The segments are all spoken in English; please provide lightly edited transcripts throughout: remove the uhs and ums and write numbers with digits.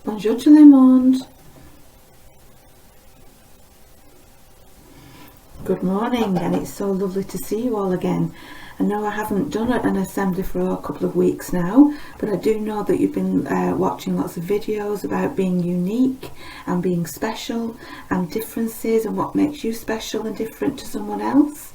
Bonjour tout le monde. Good morning, and it's so lovely to see you all again. I know I haven't done an assembly for a couple of weeks now, but I do know that you've been watching lots of videos about being unique and being special and differences and what makes you special and different to someone else.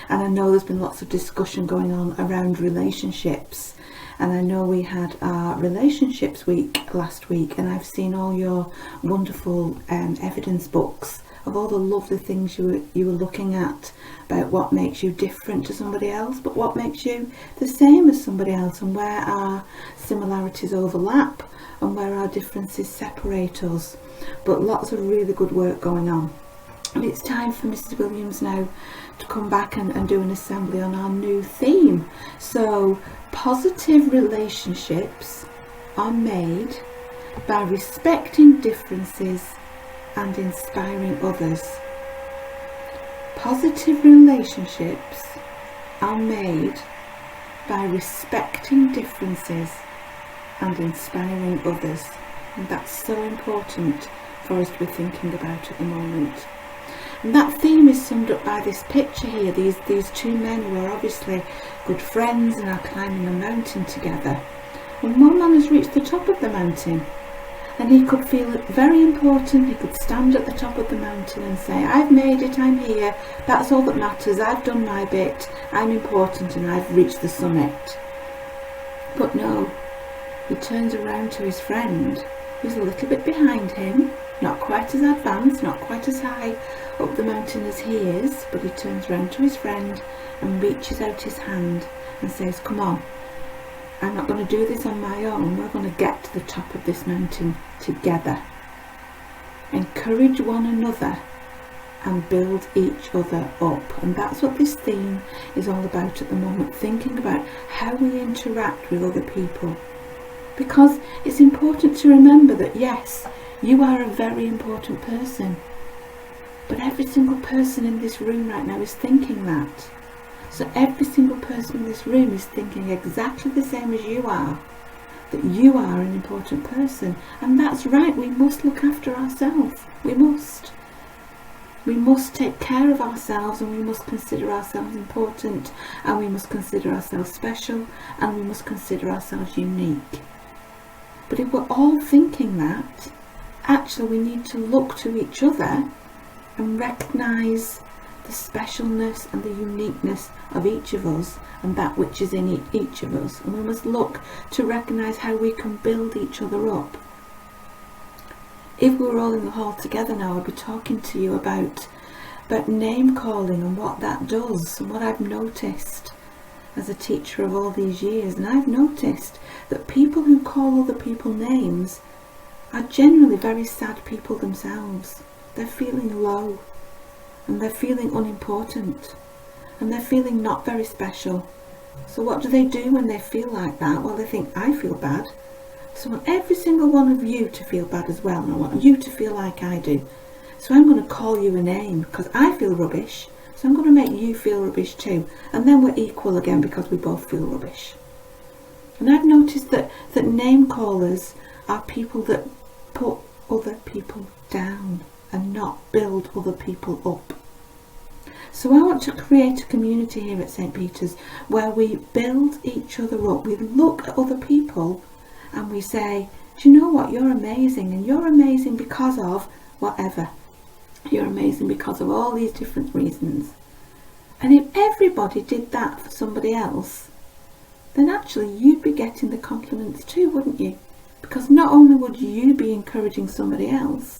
And I know there's been lots of discussion going on around relationships. And I know we had our relationships week last week, and I've seen all your wonderful evidence books of all the lovely things you were looking at about what makes you different to somebody else, but what makes you the same as somebody else, and where our similarities overlap and where our differences separate us. But lots of really good work going on. And it's time for Mrs. Williams now to come back and do an assembly on our new theme. So, positive relationships are made by respecting differences and inspiring others. Positive relationships are made by respecting differences and inspiring others. And that's so important for us to be thinking about at the moment. And that theme is summed up by this picture here, these two men who are obviously good friends and are climbing a mountain together. And one man has reached the top of the mountain, and he could feel it very important. He could stand at the top of the mountain and say, I've made it, I'm here, that's all that matters, I've done my bit, I'm important and I've reached the summit. But no, he turns around to his friend, who's a little bit behind him, not quite as advanced, not quite as high up the mountain as he is, but he turns around to his friend and reaches out his hand and says, come on, I'm not going to do this on my own, we're going to get to the top of this mountain together. Encourage one another and build each other up. And that's what this theme is all about at the moment, thinking about how we interact with other people. Because it's important to remember that yes, you are a very important person, but every single person in this room right now is thinking that. So every single person in this room is thinking exactly the same as you are, that you are an important person. And that's right, we must look after ourselves. We must. We must take care of ourselves, and we must consider ourselves important, and we must consider ourselves special, and we must consider ourselves unique. But if we're all thinking that, actually we need to look to each other and recognise the specialness and the uniqueness of each of us and that which is in each of us. And we must look to recognise how we can build each other up. If we were all in the hall together now, I'd be talking to you about name calling and what that does, and what I've noticed as a teacher of all these years. And I've noticed that people who call other people names are generally very sad people themselves. They're feeling low, and they're feeling unimportant, and they're feeling not very special. So what do they do when they feel like that? Well, they think, I feel bad, so I want every single one of you to feel bad as well, and I want you to feel like I do. So I'm going to call you a name because I feel rubbish, so I'm going to make you feel rubbish too, and then we're equal again because we both feel rubbish. And I've noticed that name callers are people that put other people down and not build other people up. So I want to create a community here at St. Peter's where we build each other up. We look at other people and we say, do you know what, you're amazing, and you're amazing because of whatever. You're amazing because of all these different reasons. And if everybody did that for somebody else, then actually you'd be getting the compliments too, wouldn't you? Because not only would you be encouraging somebody else,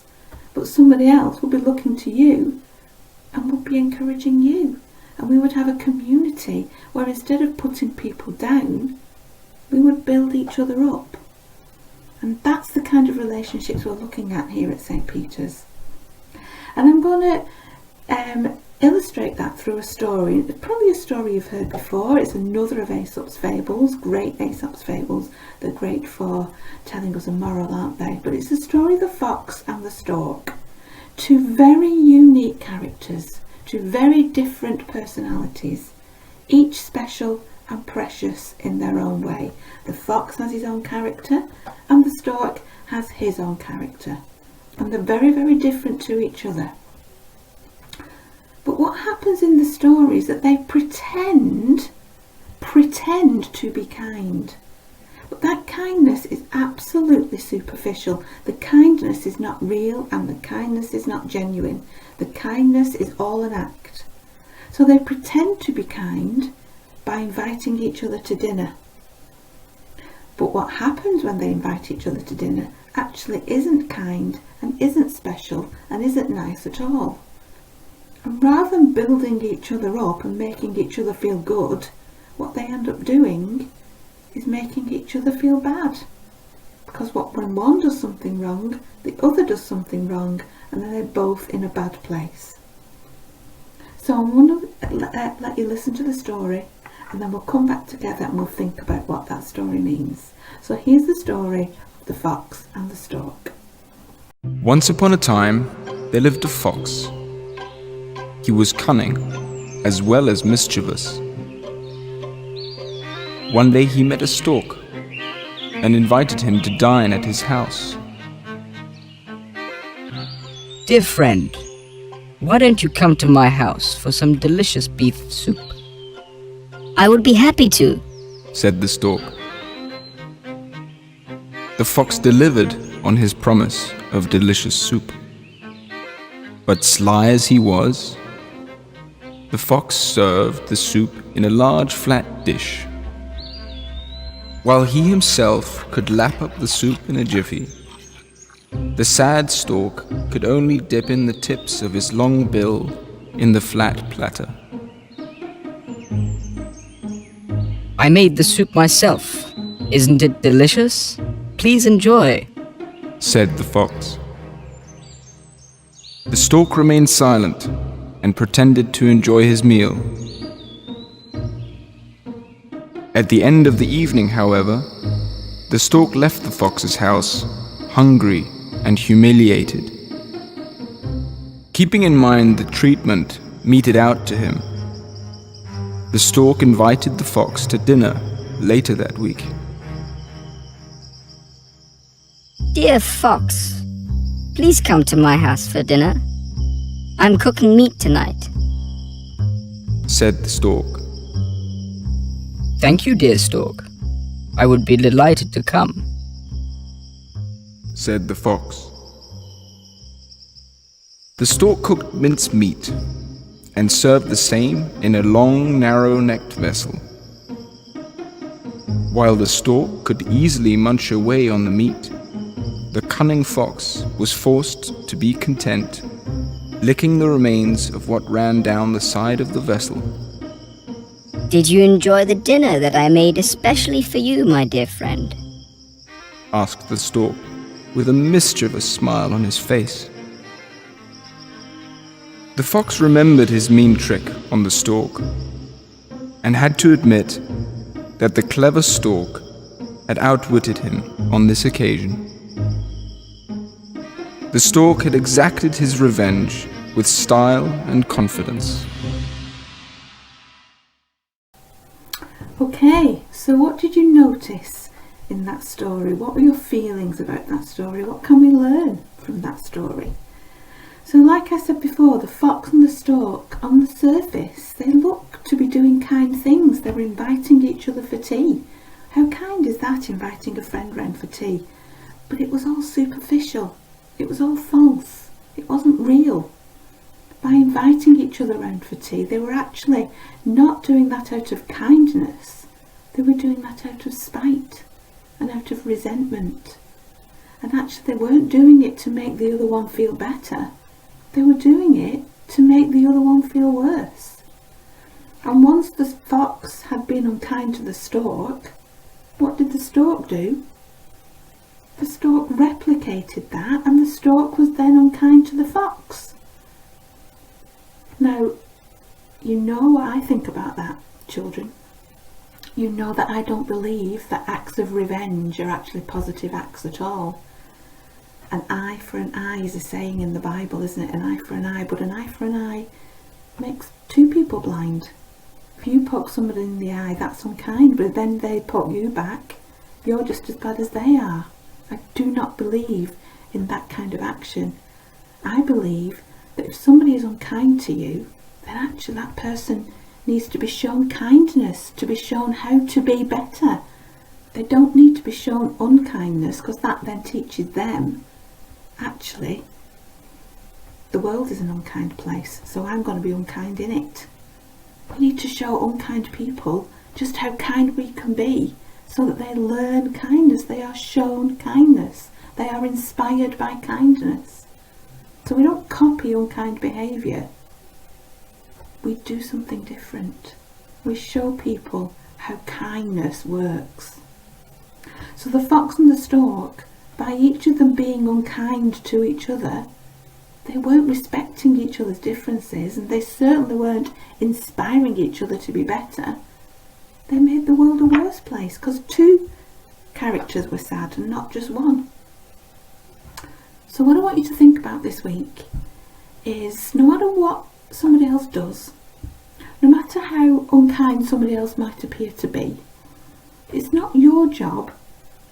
but somebody else would be looking to you and would be encouraging you. And we would have a community where instead of putting people down, we would build each other up. And that's the kind of relationships we're looking at here at St. Peter's. And I'm going to illustrate that through a story. It's probably a story you've heard before. It's another of Aesop's fables, great Aesop's fables. They're great for telling us a moral, aren't they? But it's the story of the fox and the stork. Two very unique characters, two very different personalities, each special and precious in their own way. The fox has his own character and the stork has his own character, and they're very, very different to each other. But what happens in the story is that they pretend to be kind. But that kindness is absolutely superficial. The kindness is not real and the kindness is not genuine. The kindness is all an act. So they pretend to be kind by inviting each other to dinner. But what happens when they invite each other to dinner actually isn't kind and isn't special and isn't nice at all. And rather than building each other up and making each other feel good, what they end up doing is making each other feel bad. Because when one does something wrong, the other does something wrong, and then they're both in a bad place. So I'm going to let you listen to the story, and then we'll come back together and we'll think about what that story means. So here's the story of the fox and the stork. Once upon a time, there lived a fox. He was cunning, as well as mischievous. One day he met a stork and invited him to dine at his house. Dear friend, why don't you come to my house for some delicious beef soup? I would be happy to, said the stork. The fox delivered on his promise of delicious soup. But sly as he was, the fox served the soup in a large flat dish. While he himself could lap up the soup in a jiffy, the sad stork could only dip in the tips of his long bill in the flat platter. I made the soup myself. Isn't it delicious? Please enjoy, said the fox. The stork remained silent and pretended to enjoy his meal. At the end of the evening, however, the stork left the fox's house, hungry and humiliated. Keeping in mind the treatment meted out to him, the stork invited the fox to dinner later that week. Dear fox, please come to my house for dinner. I'm cooking meat tonight, said the stork. Thank you, dear stork. I would be delighted to come, said the fox. The stork cooked minced meat and served the same in a long, narrow-necked vessel. While the stork could easily munch away on the meat, the cunning fox was forced to be content, licking the remains of what ran down the side of the vessel. Did you enjoy the dinner that I made especially for you, my dear friend? Asked the stork, with a mischievous smile on his face. The fox remembered his mean trick on the stork, and had to admit that the clever stork had outwitted him on this occasion. The stork had exacted his revenge with style and confidence. Okay, so what did you notice in that story? What were your feelings about that story? What can we learn from that story? So like I said before, the fox and the stork, on the surface, they look to be doing kind things. They were inviting each other for tea. How kind is that, inviting a friend round for tea? But it was all superficial. It was all false. It wasn't real. By inviting each other round for tea, they were actually not doing that out of kindness. They were doing that out of spite and out of resentment. And actually they weren't doing it to make the other one feel better. They were doing it to make the other one feel worse. And once the fox had been unkind to the stork, what did the stork do? The stork replicated that, and the stork was then unkind to the fox. Now, you know what I think about that, children. You know that I don't believe that acts of revenge are actually positive acts at all. An eye for an eye is a saying in the Bible, isn't it? An eye for an eye, but an eye for an eye makes two people blind. If you poke somebody in the eye, that's unkind, but then they poke you back, you're just as bad as they are. I do not believe in that kind of action. I believe that if somebody is unkind to you, then actually that person needs to be shown kindness, to be shown how to be better. They don't need to be shown unkindness, because that then teaches them, actually, the world is an unkind place, so I'm going to be unkind in it. We need to show unkind people just how kind we can be, so that they learn kindness, they are shown kindness, they are inspired by kindness. So we don't copy unkind behaviour, we do something different. We show people how kindness works. So the fox and the stork, by each of them being unkind to each other, they weren't respecting each other's differences, and they certainly weren't inspiring each other to be better. They made the world a worse place, because two characters were sad and not just one. So what I want you to think about this week is, no matter what somebody else does, no matter how unkind somebody else might appear to be, it's not your job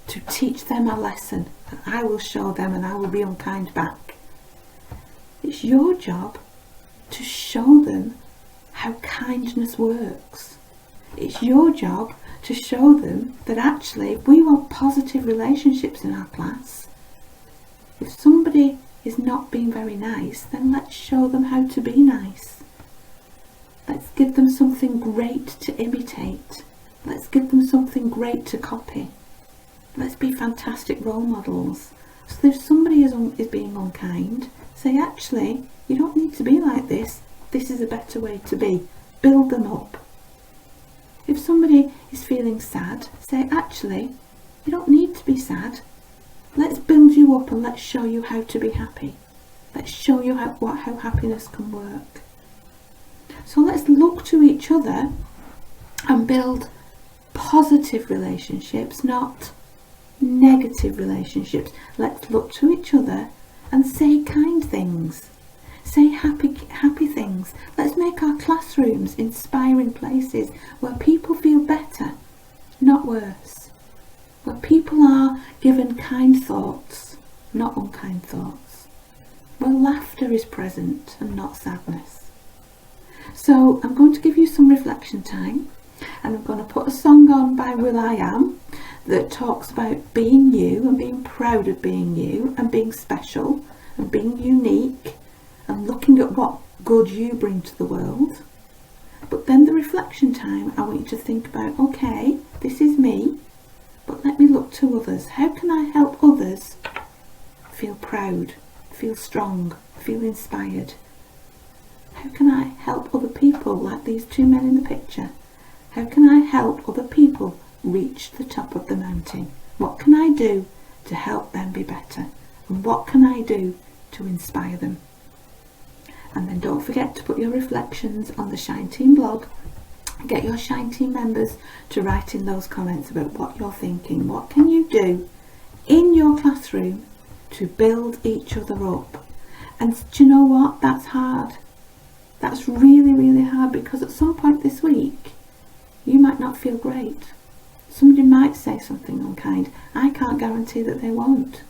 to teach them a lesson, and I will show them and I will be unkind back. It's your job to show them how kindness works. It's your job to show them that actually, if we want positive relationships in our class, if somebody is not being very nice, then let's show them how to be nice. Let's give them something great to imitate. Let's give them something great to copy. Let's be fantastic role models. So if somebody is being unkind, say, actually, you don't need to be like this. This is a better way to be. Build them up. If somebody is feeling sad, say, actually, you don't need to be sad. Let's build you up and let's show you how to be happy. Let's show you how happiness can work. So let's look to each other and build positive relationships, not negative relationships. Let's look to each other and say kind things. Say happy things. Let's make our classrooms inspiring places where people feel better, not worse. Where people are given kind thoughts, not unkind thoughts. Where laughter is present and not sadness. So I'm going to give you some reflection time, and I'm going to put a song on by will.i.am that talks about being you and being proud of being you and being special and being unique and looking at what good you bring to the world. But then the reflection time, I want you to think about, okay, this is me, but let me look to others. How can I help others feel proud, feel strong, feel inspired? How can I help other people, like these two men in the picture? How can I help other people reach the top of the mountain? What can I do to help them be better? And what can I do to inspire them? And then don't forget to put your reflections on the Shine Team blog. Get your Shine Team members to write in those comments about what you're thinking. What can you do in your classroom to build each other up? And do you know what? That's hard. That's really, really hard, because at some point this week, you might not feel great. Somebody might say something unkind. I can't guarantee that they won't,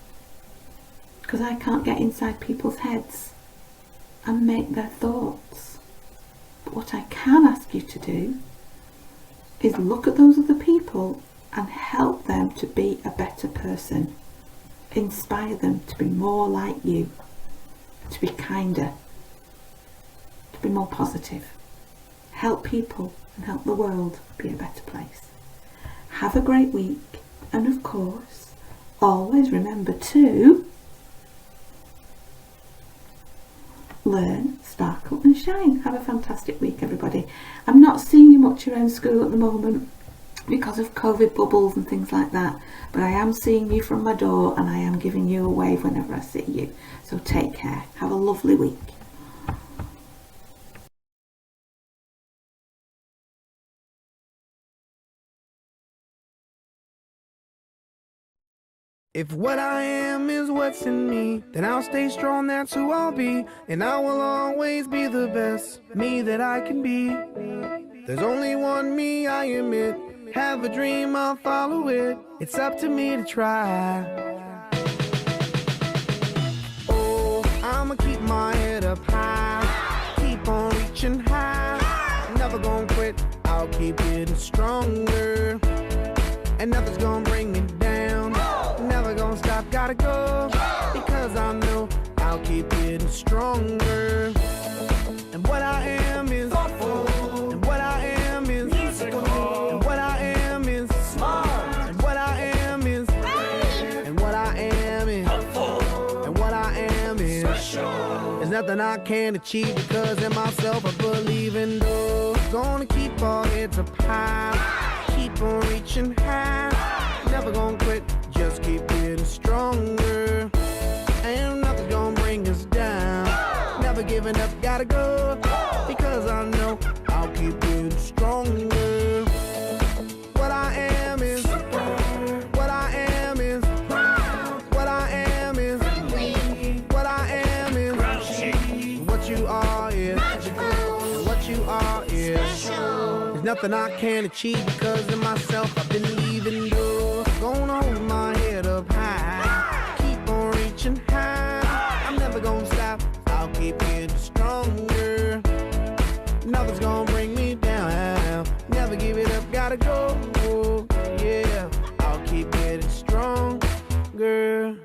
because I can't get inside people's heads and make their thoughts. But what I can ask you to do is look at those other people and help them to be a better person. Inspire them to be more like you, to be kinder, to be more positive. Help people and help the world be a better place. Have a great week, and of course, always remember to learn, sparkle and shine. Have a fantastic week, everybody. I'm not seeing you much around school at the moment because of COVID bubbles and things like that, but I am seeing you from my door, and I am giving you a wave whenever I see you. So take care. Have a lovely week. If what I am is what's in me, then I'll stay strong, that's who I'll be. And I will always be the best me that I can be. There's only one me, I admit. Have a dream, I'll follow it. It's up to me to try. Oh, I'ma keep my head up high, keep on reaching high. Never gonna quit, I'll keep getting stronger. And nothing's gonna bring me down. Never gonna stop, gotta go. Because I know I'll keep getting stronger. And what I am is thoughtful. And what I am is musical. And what I am is smart. And what I am is brave. And what I am is helpful. And what I am is special. There's nothing I can't achieve because in myself I believe in. Though gonna keep our heads up high, keep on reaching high. Never gonna quit, just keep getting stronger. Ain't nothing gonna bring us down. Never giving up, gotta go. Because I know I'll keep getting stronger. What I am is what I am is what I am is what I am is what you are is what you are is. There's nothing I can't achieve because in myself I believe in. Though gonna hold my head up high, keep on reaching high. I'm never gonna stop, I'll keep getting stronger. Nothing's gonna bring me down. Never give it up, gotta go. Yeah, I'll keep getting stronger.